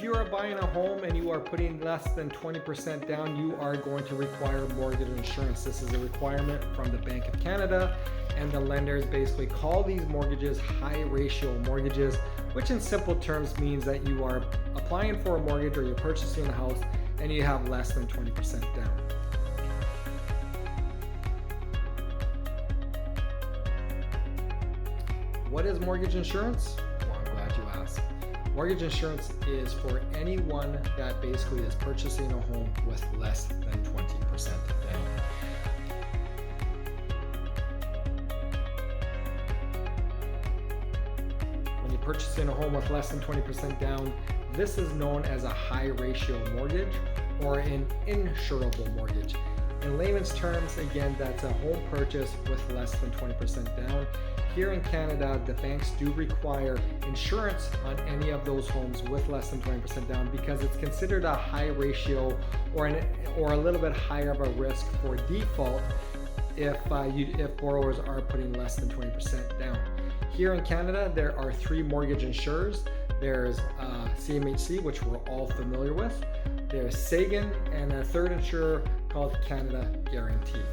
If you are buying a home and you are putting less than 20% down, you are going to require mortgage insurance. This is a requirement from the Bank of Canada, and the lenders basically call these mortgages high ratio mortgages, which in simple terms means that you are applying for a mortgage or you're purchasing a house and you have less than 20% down. What is mortgage insurance? Well, I'm glad you asked. Mortgage insurance is for anyone that basically is purchasing a home with less than 20% down. When you're purchasing a home with less than 20% down, this is known as a high ratio mortgage or an insurable mortgage. In layman's terms, again, that's a home purchase with less than 20% down. Here in Canada, the banks do require insurance on any of those homes with less than 20% down because it's considered a high ratio or a little bit higher of a risk for default if borrowers are putting less than 20% down. Here in Canada, there are 3 mortgage insurers. There's CMHC, which we're all familiar with. There's Sagan, and a third insurer called Canada Guarantee.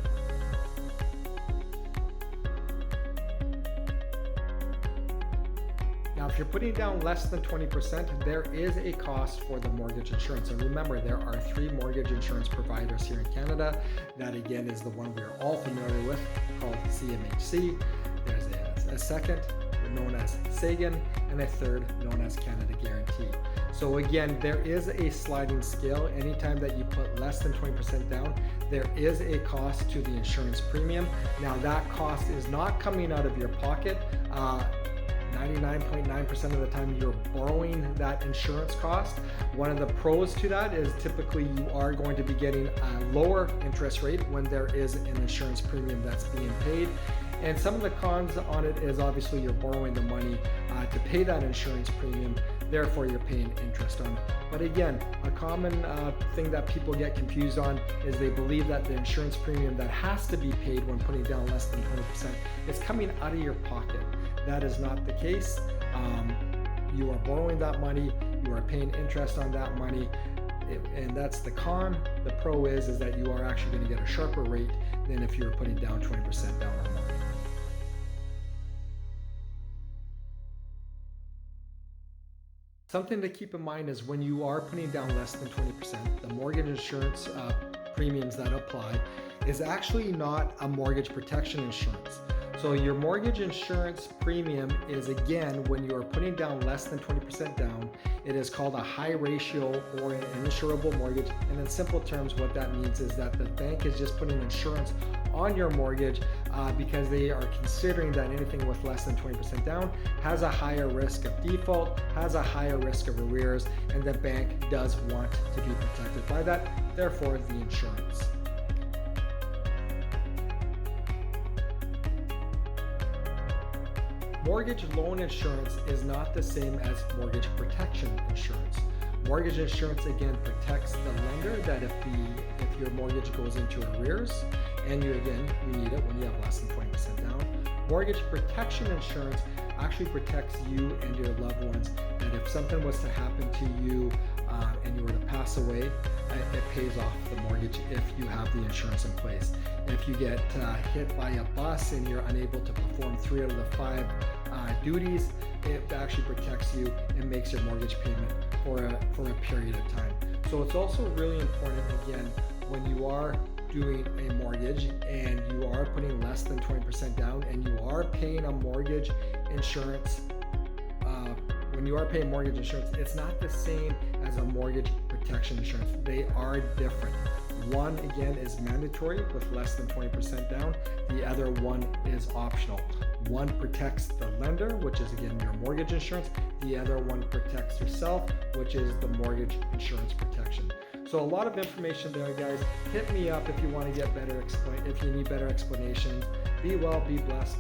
Now, if you're putting down less than 20%, there is a cost for the mortgage insurance. And remember, there are 3 mortgage insurance providers here in Canada. That again is the one we're all familiar with, called CMHC. There's a second known as Sagan, and a third known as Canada Guarantee. So again, there is a sliding scale. Anytime that you put less than 20% down, there is a cost to the insurance premium. Now that cost is not coming out of your pocket. 99.9% of the time you're borrowing that insurance cost. One of the pros to that is typically you are going to be getting a lower interest rate when there is an insurance premium that's being paid. And some of the cons on it is obviously you're borrowing the money to pay that insurance premium, therefore you're paying interest on it. But again, a common thing that people get confused on is they believe that the insurance premium that has to be paid when putting down less than 20% is coming out of your pocket. That is not the case. You are borrowing that money, you are paying interest on that money, and that's the con. The pro is that you are actually going to get a sharper rate than if you're putting down 20% down on mortgage. Something to keep in mind is when you are putting down less than 20%, the mortgage insurance premiums that apply is actually not a mortgage protection insurance. So your mortgage insurance premium is, again, when you are putting down less than 20% down, it is called a high ratio or an insurable mortgage. And in simple terms, what that means is that the bank is just putting insurance on your mortgage because they are considering that anything with less than 20% down has a higher risk of default, has a higher risk of arrears, and the bank does want to be protected by that, therefore the insurance. Mortgage loan insurance is not the same as mortgage protection insurance. Mortgage insurance again protects the lender that if your mortgage goes into arrears, and you need it when you have less than 20% down. Mortgage protection insurance actually protects you and your loved ones, that if something was to happen to you and you were to pass away, it pays off the mortgage if you have the insurance in place. If you get hit by a bus and you're unable to perform 3 out of the 5 duties, it actually protects you and makes your mortgage payment for a period of time. So it's also really important, again, when you are doing a mortgage and you are putting less than 20% down and you are paying a mortgage insurance, when you are paying mortgage insurance, it's not the same as a mortgage protection insurance. They are different. One, again, is mandatory with less than 20% down. The other one is optional. One protects the lender, which is, again, your mortgage insurance. The other one protects yourself, which is the mortgage insurance protection. So a lot of information there, guys. Hit me up if you want to get if you need better explanations. Be well, be blessed.